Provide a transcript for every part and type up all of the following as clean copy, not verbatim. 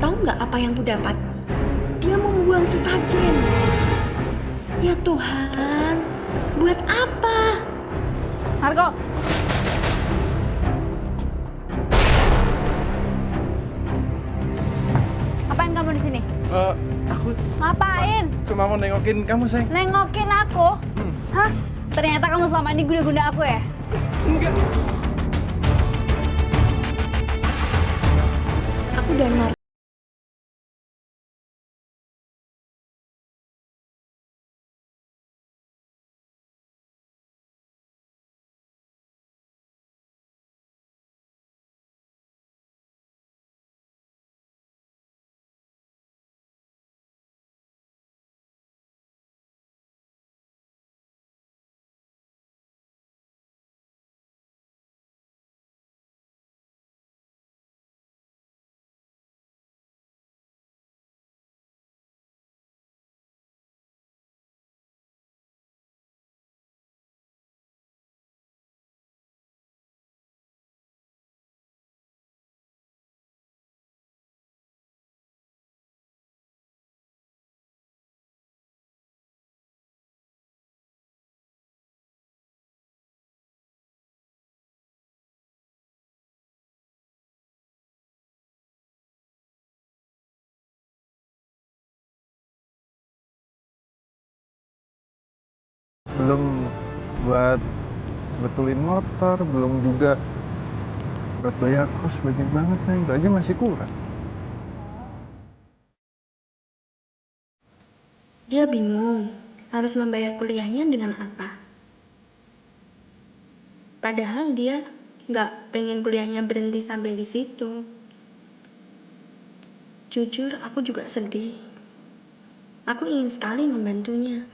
tahu nggak apa yang ku dapat? Dia membuang sesajen. Ya Tuhan, buat apa? Marco. Ngapain kamu di sini? Aku Ngapain? cuma mau nengokin kamu, sayang. Nengokin aku? Hah? Ternyata kamu selama ini guna-guna aku ya? Enggak. Aku dan Marco Belum buat betulin motor, belum juga buat bayar kos, banyak banget, sayang. Itu aja masih kurang. dia bingung harus membayar kuliahnya dengan apa. Padahal dia nggak pengen kuliahnya berhenti sampai di situ. Jujur, aku juga sedih. Aku ingin sekali membantunya.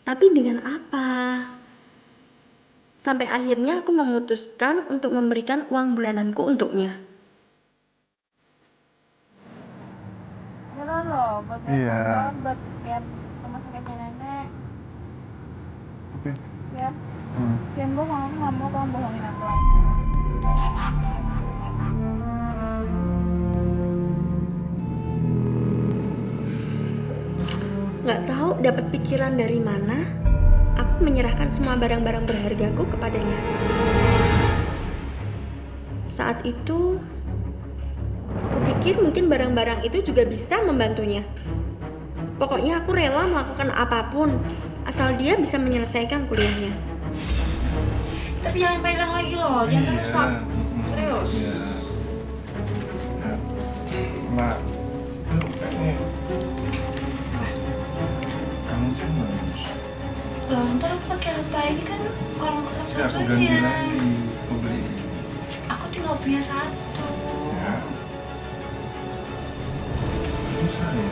Tapi dengan apa? Sampai akhirnya aku memutuskan untuk memberikan uang bulananku untuknya. Beneran loh, buat Iya. buat biar rumah sakitnya nenek. Oke. Ya, dan gue nggak mau kamu bohongin aku. Nggak tahu dapat pikiran dari mana, aku menyerahkan semua barang-barang berhargaku kepadanya. Saat itu, kupikir mungkin barang-barang itu juga bisa membantunya. Pokoknya aku rela melakukan apapun, asal dia bisa menyelesaikan kuliahnya. Tapi jangan pegang lagi loh, jangan rusak. Serius. Iya. Ya. Mak, tuh kayaknya kamu serius. Loh, ntar aku pakai apa? Ini kan koran aku Aku ganti satu-satunya. lagi, aku beli. Aku tinggal punya satu. Ya. Ini saya.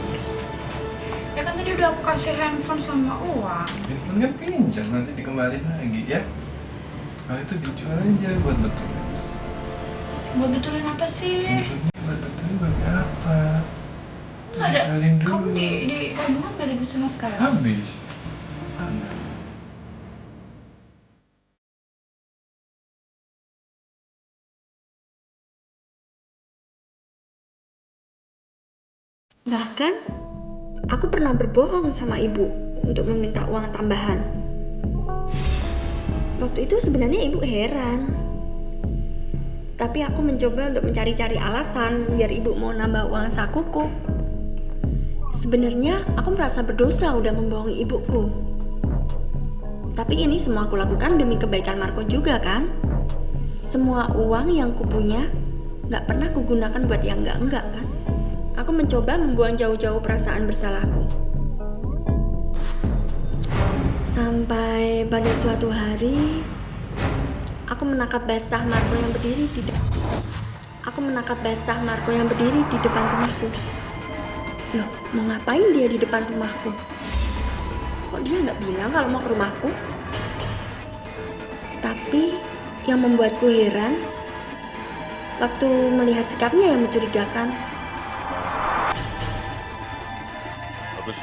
Ya kan tadi udah aku kasih handphone sama uang. Handphone kan pinjam, nanti dikembaliin lagi ya. Kalau itu dijual aja buat betul. Buat betulin apa sih? Buat betulin bagi apa? Nggak ada. Betulin dulu. Kamu di tabungan gak ada duit sama sekali? Habis. Mana? Bahkan, aku pernah berbohong sama ibu untuk meminta uang tambahan. Waktu itu sebenarnya ibu heran. Tapi aku mencoba untuk mencari-cari alasan biar ibu mau nambah uang sakuku. Sebenarnya aku merasa berdosa udah membohongi ibuku. Tapi ini semua aku lakukan demi kebaikan Marco juga kan? Semua uang yang kupunya gak pernah kugunakan buat yang enggak kan? Aku mencoba membuang jauh-jauh perasaan bersalahku. Sampai pada suatu hari, aku menangkap basah Marco yang berdiri di depan rumahku. Loh, mau ngapain dia di depan rumahku? Kok dia nggak bilang kalau mau ke rumahku? Tapi yang membuatku heran, waktu melihat sikapnya yang mencurigakan. Bagus.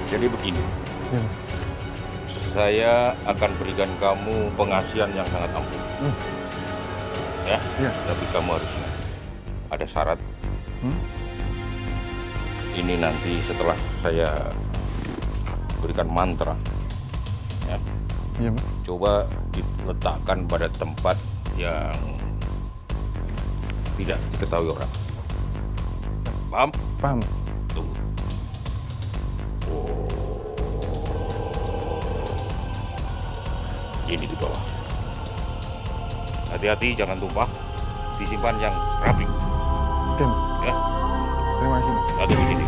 Jadi begini, Ya. saya akan berikan kamu pengasihan yang sangat ampuh. Ya, Ya. tapi kamu harus ingat, ada syarat. Hmm? Ini nanti setelah saya berikan mantra, ya, Iya, Bang. coba diletakkan pada tempat yang tidak diketahui orang. Paham? Paham. Tunggu. Ini di bawah. Hati-hati jangan tumpah. Disimpan yang rapi. Oke, Bang. Ya, Terima kasih, Bang. satu di sini.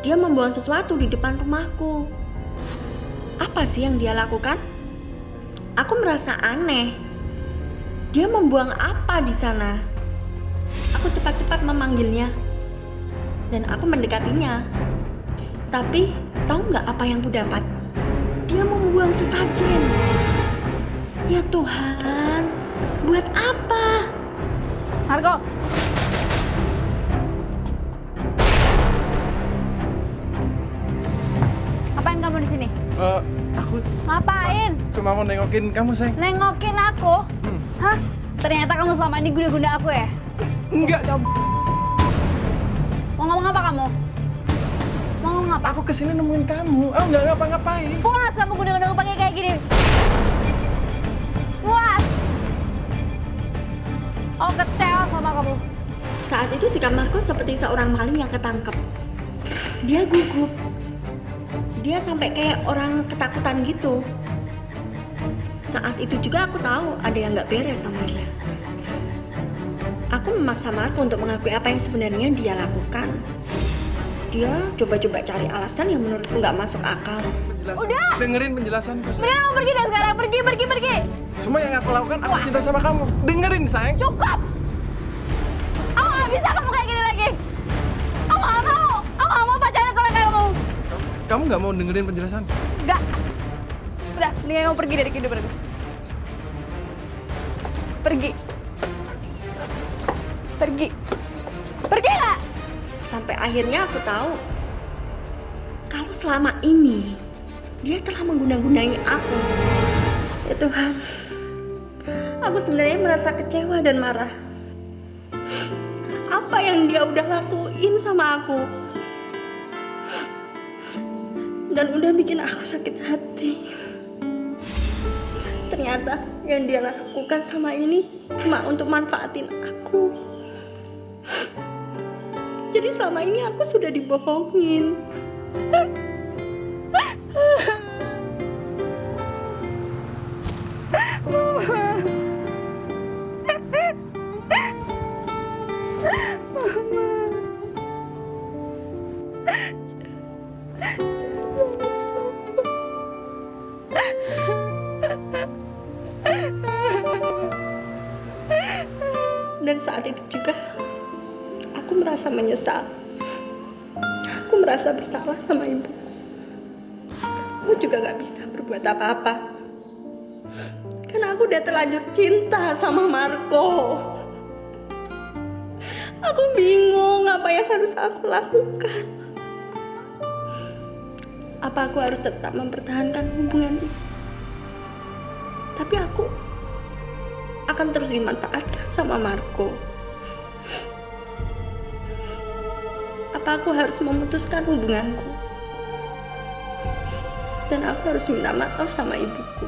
Dia membuang sesuatu di depan rumahku. Apa sih yang dia lakukan? Aku merasa aneh. Dia membuang apa di sana? Aku cepat-cepat memanggilnya. Dan aku mendekatinya. Tapi, tahu nggak apa yang ku dapat? Dia membuang sesajen. Ya Tuhan, buat apa? Marco. Ngapain kamu di sini? Aku Ngapain? cuma mau nengokin kamu, sayang. Nengokin aku? Hah? Ternyata kamu selama ini guna-guna aku ya? Enggak, Mau ngomong apa kamu? Mau ngomong apa? aku kesini nemuin kamu. Aku nggak ngapa-ngapain. Puas kamu guna-guna aku pakai kayak gini. Puas. Oh, kecewa sama kamu. Saat itu sikap Marco seperti seorang maling yang ketangkep. Dia gugup. Dia sampai kayak orang ketakutan gitu. Saat itu juga aku tahu ada yang nggak beres sama dia. Aku memaksa Marco untuk mengakui apa yang sebenarnya dia lakukan. Dia coba-coba cari alasan yang menurutku nggak masuk akal. Udah! Dengerin penjelasanku, sayang. Mendingan kamu pergi dari sekarang. Pergi. Semua yang aku lakukan, aku cinta sama kamu. Dengerin, sayang. Cukup! Aku nggak bisa kamu kayak gini lagi. Aku nggak mau. Aku nggak mau pacaran kalau kayak kamu. Kamu nggak mau dengerin penjelasan? Nggak. Udah, mendingan kamu pergi dari kehidupan aku. Pergi. Pergi nggak? Sampai akhirnya aku tahu kalau selama ini dia telah mengguna-gunai aku. Ya Tuhan, aku sebenarnya merasa kecewa dan marah. Apa yang dia udah lakuin sama aku? Dan udah bikin aku sakit hati. Ternyata yang dia lakukan sama ini cuma untuk manfaatin aku. Jadi selama ini aku sudah dibohongin. Dan saat itu juga aku merasa menyesal. Aku merasa bersalah sama ibuku. Aku juga gak bisa berbuat apa-apa. Karena aku udah terlanjur cinta sama Marco. Aku bingung apa yang harus aku lakukan. Apa aku harus tetap mempertahankan hubungan ini? Tapi aku akan terus dimanfaatkan sama Marco. Apa aku harus memutuskan hubunganku? Dan aku harus minta maaf sama ibuku.